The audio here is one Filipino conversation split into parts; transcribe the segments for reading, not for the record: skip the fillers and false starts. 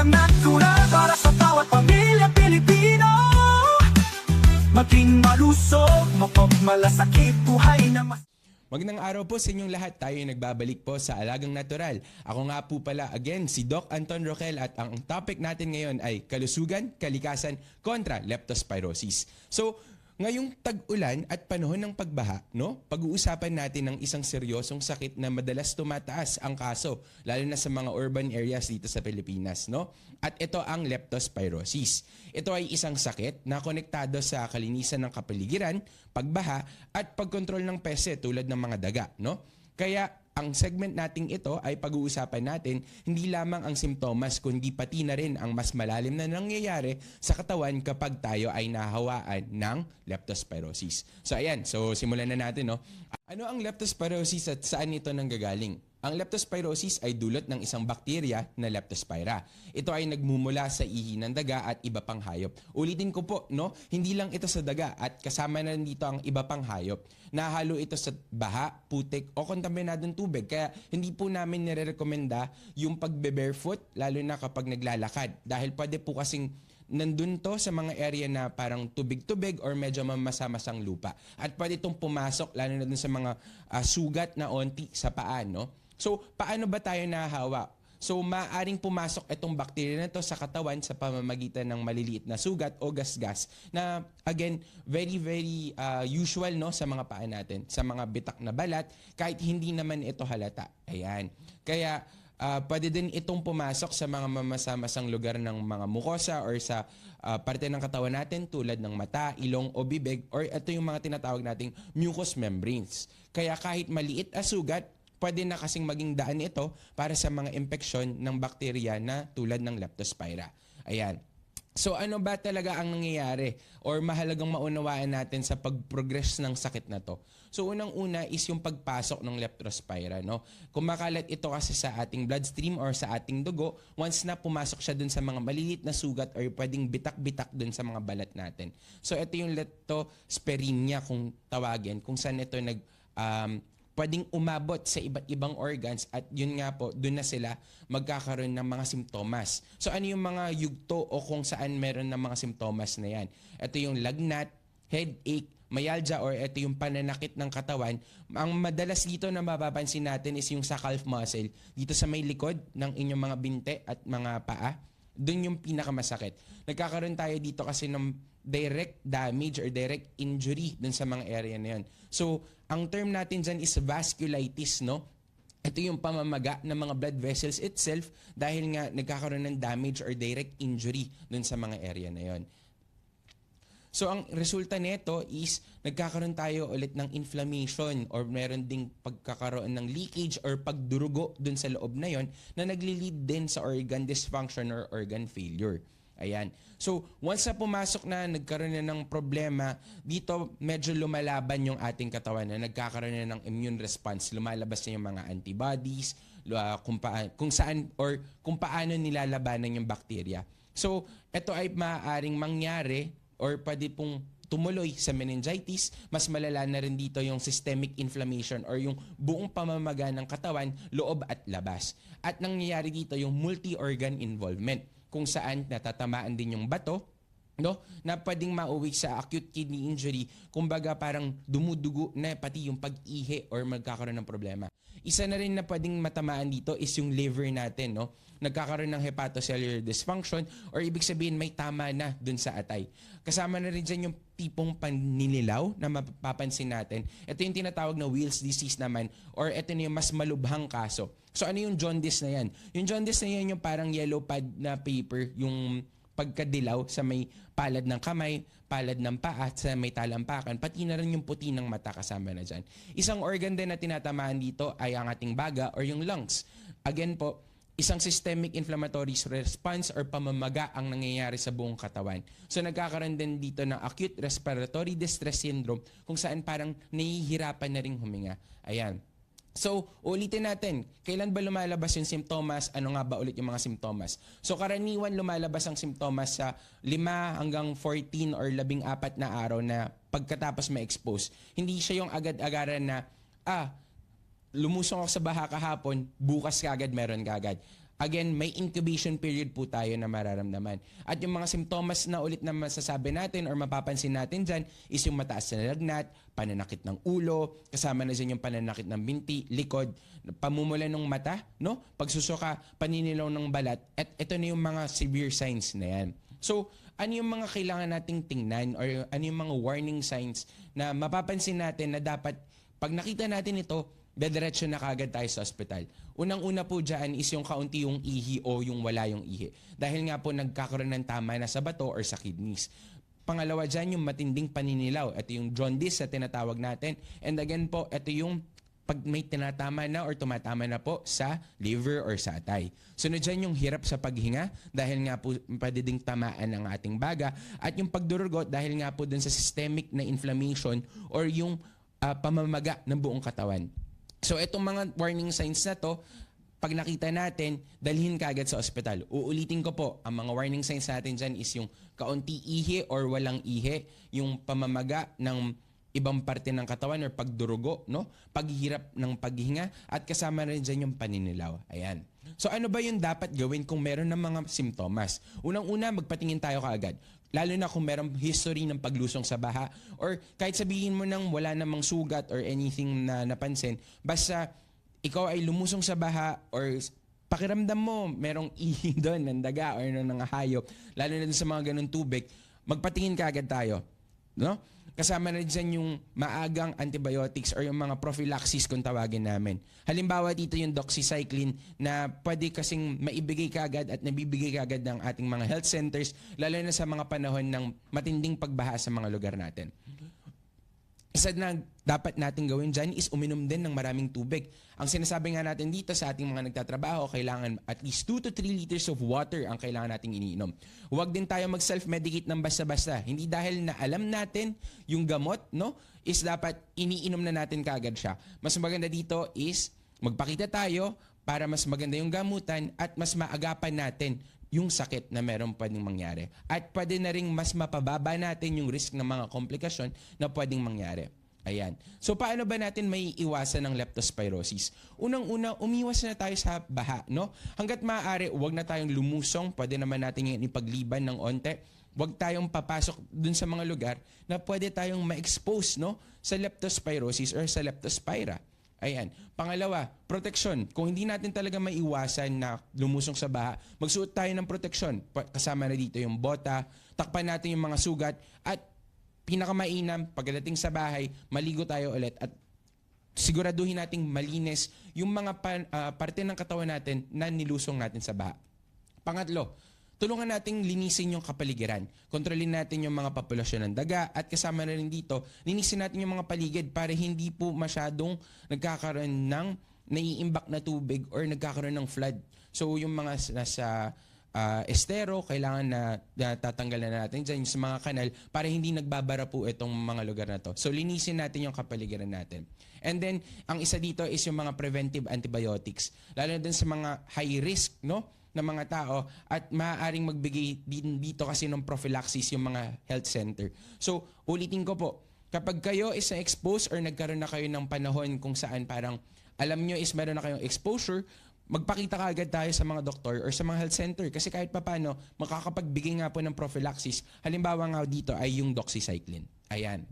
ang natural para sa bawat pamilya Pilipino. Maging malusog, mapagmalasakit, buhay na mas... Magandang araw po sa inyong lahat. Tayo ay nagbabalik po sa Alagang Natural. Ako nga po pala again si Doc Anton Roquel at ang topic natin ngayon ay kalusugan, kalikasan kontra leptospirosis. So, ngayong tag-ulan at panahon ng pagbaha, no? Pag-uusapan natin ng isang seryosong sakit na madalas tumataas ang kaso, lalo na sa mga urban areas dito sa Pilipinas, no? At ito ang leptospirosis. Ito ay isang sakit na konektado sa kalinisan ng kapaligiran, pagbaha at pagkontrol ng peste tulad ng mga daga, no? Kaya ang segment nating ito ay pag-uusapan natin hindi lamang ang simptomas kundi pati na rin ang mas malalim na nangyayari sa katawan kapag tayo ay nahawaan ng leptospirosis. So ayan, so simulan na natin, no. Ano ang leptospirosis at saan ito nanggagaling? Ang leptospirosis ay dulot ng isang bakterya na Leptospira. Ito ay nagmumula sa ihi ng daga at iba pang hayop. Ulitin ko po, no? Hindi lang ito sa daga at kasama na rin dito ang iba pang hayop. Nahalo ito sa baha, putik o kontaminadong tubig. Kaya hindi po namin nire-recommenda yung pagbe-barefoot lalo na kapag naglalakad. Dahil pwede po kasing nandun to sa mga area na parang tubig-tubig or medyo mamasa-masang lupa. At pwede itong pumasok lalo na dun sa mga sugat na onti sa paa, no? So, paano ba tayo nahahawa? So, maaaring pumasok itong bakterya na to sa katawan sa pamamagitan ng maliliit na sugat o gasgas na, again, very usual, no, sa mga paa natin, sa mga bitak na balat, kahit hindi naman ito halata. Ayan. Kaya, pwede din itong pumasok sa mga mamasa-masang lugar ng mga mukosa or sa parte ng katawan natin tulad ng mata, ilong o bibig, or ito yung mga tinatawag nating mucous membranes. Kaya kahit maliit na sugat, pwede na kasing maging daan ito para sa mga impeksyon ng bakterya na tulad ng Leptospira. Ayan. So ano ba talaga ang nangyayari or mahalagang maunawaan natin sa pag-progress ng sakit na to? So unang-una is yung pagpasok ng Leptospira, no? Kumakalat ito kasi sa ating bloodstream or sa ating dugo, once na pumasok siya dun sa mga maliliit na sugat or pwedeng bitak-bitak dun sa mga balat natin. So ito yung leptospirinia kung tawagin, kung saan ito pwedeng umabot sa iba't ibang organs at yun nga po, doon na sila magkakaroon ng mga simptomas. So ano yung mga yugto o kung saan meron ng mga simptomas na yan? Ito yung lagnat, headache, myalgia or ito yung pananakit ng katawan. Ang madalas dito na mapapansin natin is yung sa calf muscle, dito sa may likod ng inyong mga binte at mga paa. Doon yung pinakamasakit. Nagkakaroon tayo dito kasi ng direct damage or direct injury dun sa mga area na yun. So, ang term natin dyan is vasculitis, no? Ito yung pamamaga ng mga blood vessels itself dahil nga nagkakaroon ng damage or direct injury dun sa mga area na yun. So, ang resulta nito is nagkakaroon tayo ulit ng inflammation or meron ding pagkakaroon ng leakage or pagdurugo dun sa loob na yon na nagli-lead din sa organ dysfunction or organ failure. Ayan. So, once na pumasok na, nagkaroon na ng problema, dito medyo lumalaban yung ating katawan na nagkakaroon na ng immune response. Lumalabas na yung mga antibodies, kung saan or kung paano nilalabanan yung bakterya. So, ito ay maaaring mangyari or pwede pong tumuloy sa meningitis, mas malala na rin dito yung systemic inflammation or yung buong pamamaga ng katawan, loob at labas. At nangyayari dito yung multi-organ involvement kung saan natatamaan din yung bato, no, na pwedeng mauwi sa acute kidney injury, kumbaga parang dumudugo na pati yung pag-ihi or magkakaroon ng problema. Isa na rin na pwedeng matamaan dito is yung liver natin, no? Nagkakaroon ng hepatocellular dysfunction or ibig sabihin may tama na dun sa atay. Kasama na rin dyan yung tipong paninilaw na mapapansin natin. Ito yung tinatawag na Weil's disease naman or ito na yung mas malubhang kaso. So ano yung jaundice na yan? Yung jaundice na yan yung parang yellow pad na paper, yung pagkadilaw sa may palad ng kamay, palad ng paa, sa may talampakan, pati na rin yung puti ng mata kasama na dyan. Isang organ din na tinatamaan dito ay ang ating baga or yung lungs. Again po, isang systemic inflammatory response or pamamaga ang nangyayari sa buong katawan. So nagkakaroon din dito ng acute respiratory distress syndrome kung saan parang nahihirapan na rin huminga. Ayan. So, ulitin natin, kailan ba lumalabas yung simptomas? Ano nga ba ulit yung mga simptomas? So, karaniwan lumalabas ang simptomas sa 5 hanggang 14 or 14 na araw na pagkatapos ma-expose. Hindi siya yung agad-agaran na, lumusong ako sa baha kahapon, bukas kagad meron kagad. again, may incubation period po tayo na mararamdaman. At yung mga simptomas na ulit na masasabi natin or mapapansin natin dyan is yung mataas na lagnat, pananakit ng ulo, kasama na dyan yung pananakit ng binti, likod, pamumula ng mata, no? Pagsusuka, paninilaw ng balat, at ito na yung mga severe signs na yan. So, ano yung mga kailangan nating tingnan or ano yung mga warning signs na mapapansin natin na dapat pag nakita natin ito, dediretso na kagad tayo sa ospital. Unang-una po dyan is yung kaunti yung ihi o yung wala yung ihi. Dahil nga po nagkakaroon ng tama na sa bato or sa kidneys. Pangalawa dyan yung matinding paninilaw. Ito yung jaundice na tinatawag natin. And again po, ito yung pag may tinatama na or tumatama na po sa liver or sa atay. Sunod dyan yung hirap sa paghinga dahil nga po pwede ding tamaan ng ating baga. At yung pagdurugot dahil nga po dun sa systemic na inflammation or yung pamamaga ng buong katawan. So itong mga warning signs na to, pag nakita natin, dalhin kaagad sa ospital. Uulitin ko po, ang mga warning signs natin dyan is yung kaunti ihi or walang ihi, yung pamamaga ng ibang parte ng katawan or pagdurugo, no? Paghihirap ng paghinga, at kasama rin dyan yung paninilaw. Ayan. So ano ba yung dapat gawin kung meron ng mga simptomas? Unang-una, magpatingin tayo kaagad. Lalo na kung merong history ng paglusong sa baha or kahit sabihin mo nang wala namang sugat or anything na napansin, basta ikaw ay lumusong sa baha or pakiramdam mo merong ihi doon ng daga or ng hayop, lalo na sa mga ganun tubig, magpatingin ka agad tayo. No? Kasama na dyan yung maagang antibiotics or yung mga prophylaxis kung tawagin namin. Halimbawa dito yung doxycycline na pwede kasing maibigay kaagad at nabibigay kaagad ng ating mga health centers, lalo na sa mga panahon ng matinding pagbaha sa mga lugar natin. Isa na dapat natin gawin dyan is uminom din ng maraming tubig. Ang sinasabi nga natin dito sa ating mga nagtatrabaho, kailangan at least 2 to 3 liters of water ang kailangan nating iniinom. Huwag din tayo mag-self-medicate ng basta-basta. Hindi dahil na alam natin yung gamot, no, is dapat iniinom na natin kaagad siya. Mas maganda dito is magpakita tayo para mas maganda yung gamutan at mas maagapan natin yung sakit na meron pwedeng mangyari. At pwede na rin mas mapababa natin yung risk ng mga komplikasyon na pwedeng mangyari. Ayan. So paano ba natin may iwasan ng leptospirosis? Unang-una, umiwas na tayo sa baha, no? Hanggat maaari, huwag na tayong lumusong. Pwede naman natin yung ipagliban ng onte. Huwag tayong papasok dun sa mga lugar na pwede tayong ma-expose, no, sa leptospirosis or sa leptospira. Ayan. Pangalawa, proteksyon. Kung hindi natin talaga maiwasan na lumusong sa baha, magsuot tayo ng proteksyon. Kasama na dito yung bota, takpan natin yung mga sugat, at pinakamainam, pagdating sa bahay, maligo tayo ulit at siguraduhin nating malinis yung mga parte ng katawan natin na nilusong natin sa baha. Pangatlo, tulungan nating linisin yung kapaligiran. Kontrolin natin yung mga populasyon ng daga at kasama na rin dito, linisin natin yung mga paligid para hindi po masyadong nagkakaroon ng naiimbak na tubig or nagkakaroon ng flood. So yung mga nasa estero, kailangan na tatanggalan na natin dyan sa mga kanal para hindi nagbabara po itong mga lugar na to. So linisin natin yung kapaligiran natin. And then, ang isa dito is yung mga preventive antibiotics. Lalo na din sa mga high risk, no, ng mga tao, at maaaring magbigay din dito kasi ng prophylaxis yung mga health center. So, ulitin ko po, kapag kayo is na-expose or nagkaroon na kayo ng panahon kung saan parang alam nyo is meron na kayong exposure, magpakita ka agad tayo sa mga doktor or sa mga health center kasi kahit papano, makakapagbigay nga po ng prophylaxis. Halimbawa nga dito ay yung doxycycline. Ayan.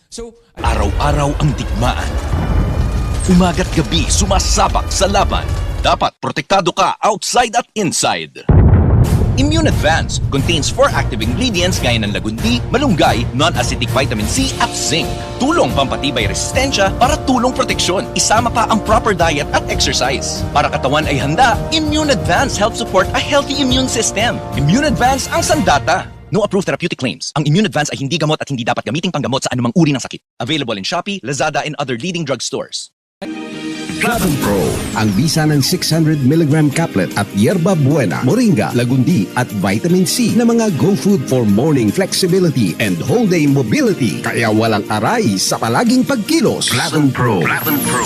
So, araw-araw ang digmaan. Umaga't gabi sumasabak sa laban. Dapat protektado ka outside at inside. Immune Advance contains 4 active ingredients gaya ng lagundi, malunggay, non-acidic vitamin C at zinc. Tulong pampatibay resistensya para tulong proteksyon. Isama pa ang proper diet at exercise. Para katawan ay handa, Immune Advance helps support a healthy immune system. Immune Advance ang sandata. No approved therapeutic claims. Ang Immune Advance ay hindi gamot at hindi dapat gamiting panggamot sa anumang uri ng sakit. Available in Shopee, Lazada, and other leading drugstores. Platinum Pro, ang bisa ng 600mg caplet at yerba buena, moringa, lagundi at vitamin C na mga go food for morning flexibility and whole day mobility. Kaya walang aray sa palaging pagkilos. Platinum Pro. Platinum Pro.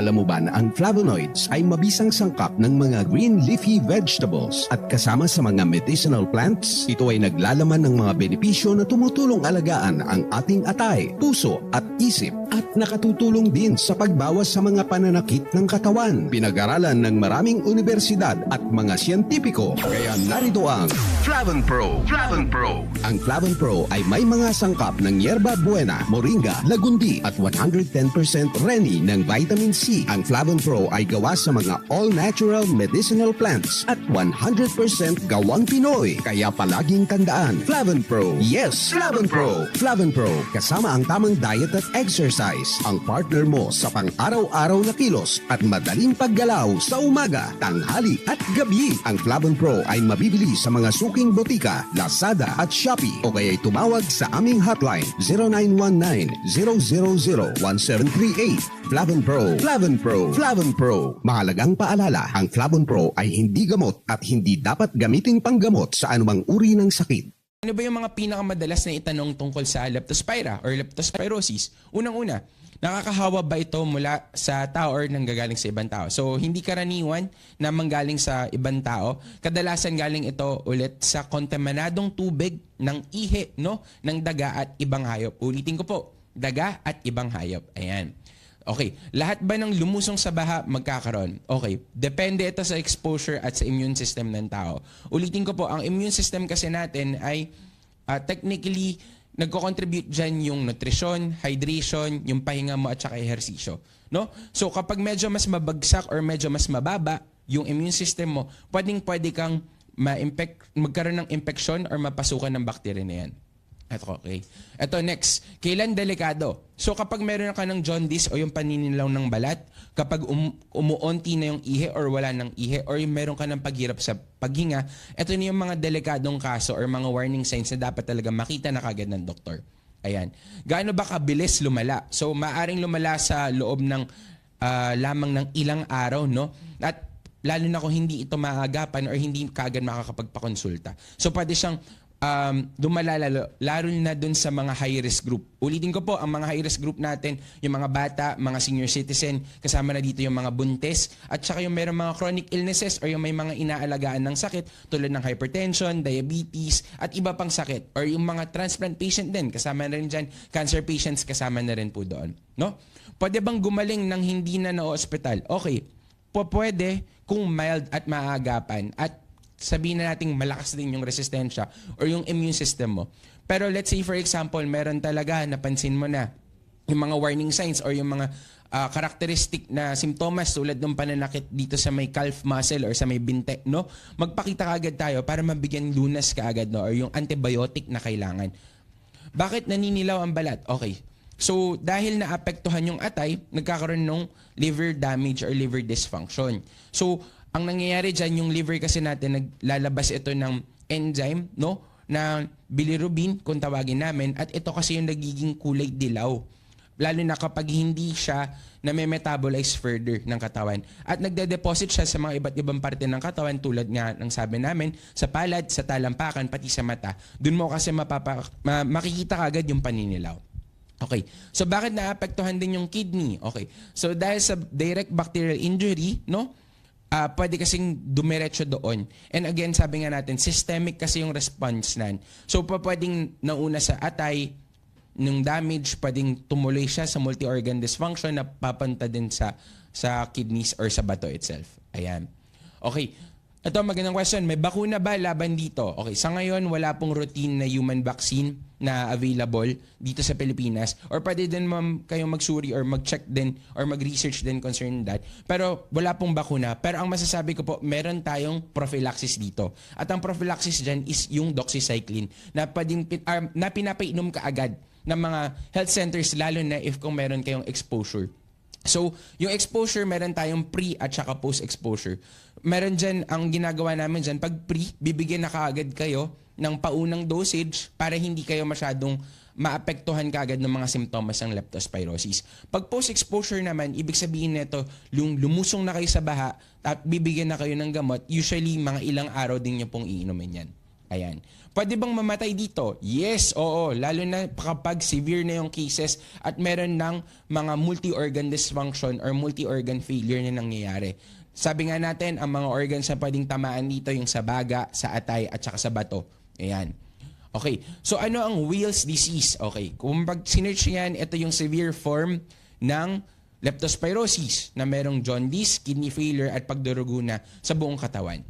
Alam mo ba na ang flavonoids ay mabisang sangkap ng mga green leafy vegetables at kasama sa mga medicinal plants? Ito ay naglalaman ng mga benepisyo na tumutulong alagaan ang ating atay, puso at isip at nakatutulong din sa pagbawas sa mga pananakit ng katawan. Pinag-aralan ng maraming universidad at mga siyentipiko. Kaya narito ang Flavon Pro. Flavon Pro. Ang Flavon Pro ay may mga sangkap ng yerba buena, moringa, lagundi at 110% reni ng vitamin C. Ang Flavon Pro ay gawa sa mga all-natural medicinal plants at 100% gawang Pinoy. Kaya palaging tandaan, Flavon Pro. Yes, Flavon Pro. Flavon Pro, kasama ang tamang diet at exercise. Ang partner mo sa pang-araw-araw na kilos at madaling paggalaw sa umaga, tanghali at gabi. Ang Flavon Pro ay mabibili sa mga suking botika, Lazada at Shopee o kaya'y tumawag sa aming hotline 0919-000-1738. Flavon Pro. Flavon Pro. Flavon Pro. Mahalagang paalala, ang Flavon Pro ay hindi gamot at hindi dapat gamiting panggamot sa anumang uri ng sakit. Ano ba yung mga pinakamadalas na itanong tungkol sa leptospira or leptospirosis? Unang-una, nakakahawa ba ito mula sa tao or nanggagaling sa ibang tao? So, hindi karaniwan na manggaling sa ibang tao. Kadalasan galing ito ulit sa kontaminadong tubig ng ihi, no? Ng daga at ibang hayop. Ulitin ko po, daga at ibang hayop. Ayan. Okay, lahat ba ng lumusong sa baha magkakaroon? Okay, depende ito sa exposure at sa immune system ng tao. Ulitin ko po, ang immune system kasi natin ay technically nagko-contribute dyan yung nutrition, hydration, yung pahinga mo at saka ehersisyo. No? So kapag medyo mas mabagsak or medyo mas mababa yung immune system mo, pwede kang magkaroon ng infection or mapasukan ng bacteria na yan. Okay. Ito next, kailan delikado? So kapag meron ka ng jaundice o yung paninilaw ng balat, kapag umuunti na yung ihi or wala ng ihi or yung meron ka ng paghirap sa paghinga, ito na yung mga delikadong kaso or mga warning signs na dapat talaga makita na kagad ng doktor. Ayan. Gaano ba kabilis lumala? So maaring lumala sa loob ng lamang ng ilang araw, no? At lalo na kung hindi ito maagapan or hindi kagad makakapagpakonsulta. So pwede siyang dumala lalo na dun sa mga high-risk group. Ulitin ko po, ang mga high-risk group natin, yung mga bata, mga senior citizen, kasama na dito yung mga buntis, at saka yung mayroong mga chronic illnesses or yung may mga inaalagaan ng sakit tulad ng hypertension, diabetes, at iba pang sakit. Or yung mga transplant patient din, kasama na rin dyan, cancer patients, kasama na rin po doon. No? Pwede bang gumaling ng hindi na na-hospital? Okay, pwede kung mild at maagapan at sabihin na nating malakas din yung resistensya or yung immune system mo. Pero let's say for example, meron talaga, napansin mo na yung mga warning signs or yung mga characteristic na simptomas tulad ng pananakit dito sa may calf muscle or sa may binte, no? Magpakita kaagad tayo para mabigyan lunas kaagad, no? Or yung antibiotic na kailangan. Bakit naninilaw ang balat? Okay. So, dahil naapektuhan yung atay, nagkakaroon ng liver damage or liver dysfunction. So, ang nangyayari dyan, yung liver kasi natin, naglalabas ito ng enzyme, no? Na bilirubin, kung tawagin namin, at ito kasi yung nagiging kulay dilaw. Lalo na kapag hindi siya na-metabolize further ng katawan. At nagde-deposit siya sa mga iba't ibang parte ng katawan tulad nga ng sabi namin, sa palad, sa talampakan, pati sa mata. Doon mo kasi makikita kagad yung paninilaw. Okay. So bakit naapektuhan din yung kidney? Okay. So dahil sa direct bacterial injury, no? Pwede kasing dumiretso doon. And again, sabi nga natin, systemic kasi yung response nan. So pwedeng nauna sa atay, nung damage, pwedeng tumuloy siya sa multi-organ dysfunction na papunta din sa kidneys or sa bato itself. Ayan. Okay. Ito, magandang question. May bakuna ba laban dito? Okay, sa ngayon, wala pong routine na human vaccine na available dito sa Pilipinas. Or pwede din kayong magsuri or mag-check din or mag-research din concerning that. Pero wala pong bakuna. Pero ang masasabi ko po, meron tayong prophylaxis dito. At ang prophylaxis dyan is yung doxycycline na pinapainom ka agad ng mga health centers, lalo na if kung meron kayong exposure. So, yung exposure, meron tayong pre at saka post-exposure. Meron dyan, ang ginagawa namin dyan, pag pre, bibigyan na kaagad kayo ng paunang dosage para hindi kayo masyadong maapektuhan kaagad ng mga simptomas ng leptospirosis. Pag post-exposure naman, ibig sabihin nito, lumusong na kayo sa baha at bibigyan na kayo ng gamot, usually mga ilang araw din nyo pong iinumin yan. Ayan. Pwede bang mamatay dito? Yes, oo. Lalo na kapag severe na yung cases at meron ng mga multi-organ dysfunction or multi-organ failure na nangyayari. Sabi nga natin, ang mga organs na pwedeng tamaan dito yung sa baga, sa atay at saka sa bato. Ayan. Okay. So ano ang Weil's disease? Okay. Kung pag sinearch yan, ito yung severe form ng leptospirosis na merong jaundice, kidney failure at pagdurugo na sa buong katawan.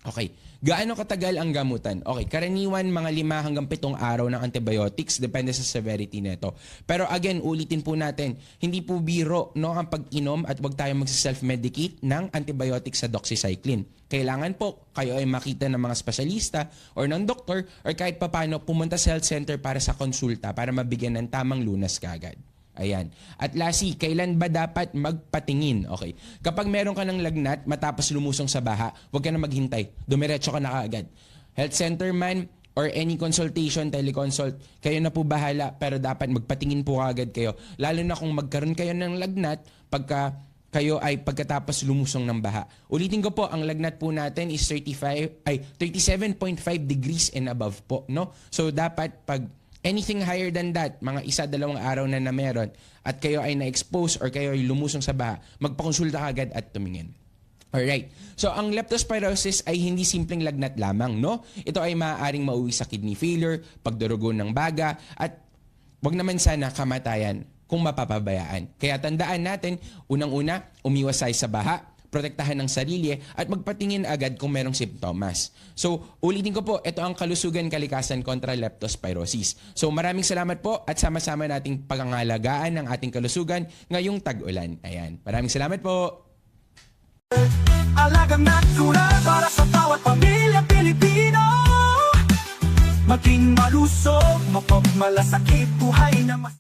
Okay. Gaano katagal ang gamutan? Okay, karaniwan mga 5 hanggang 7 araw ng antibiotics, depende sa severity nito. Pero again, ulitin po natin, hindi po biro no, ang pag-inom at huwag tayo mag-self-medicate ng antibiotics sa doxycycline. Kailangan po kayo ay makita ng mga espesyalista or ng doktor or kahit papano pumunta sa health center para sa konsulta para mabigyan ng tamang lunas kaagad. Ayan. At lastly, kailan ba dapat magpatingin? Okay. Kapag meron ka ng lagnat matapos lumusong sa baha, huwag ka na maghintay. Dumiretso ka na kaagad. Health center man or any consultation, teleconsult, kayo na po bahala pero dapat magpatingin po kaagad kayo. Lalo na kung magkaroon kayo ng lagnat pagka kayo ay pagkatapos lumusong ng baha. Ulitin ko po, ang lagnat po natin is 37.5 degrees and above po. No? So dapat pag anything higher than that, mga 1-2 araw na meron, at kayo ay na-expose or kayo ay lumusong sa baha, magpakonsulta agad at tumingin. Alright. So, ang leptospirosis ay hindi simpleng lagnat lamang, no? Ito ay maaaring mauwi sa kidney failure, pagdurugo ng baga, at wag naman sana kamatayan kung mapapabayaan. Kaya tandaan natin, unang-una, umiwas tayo sa baha, protektahan ng sarili at magpatingin agad kung merong simptomas. So, ulitin ko po, ito ang kalusugan kalikasan kontra leptospirosis. So, maraming salamat po at sama-sama nating pangangalagaan ng ating kalusugan ngayong tag-ulan. Ayan. Maraming salamat po. Alagang natural para sa bawat pamilya Pilipino. Maging malusog, mapagmalasakit, buhay na mas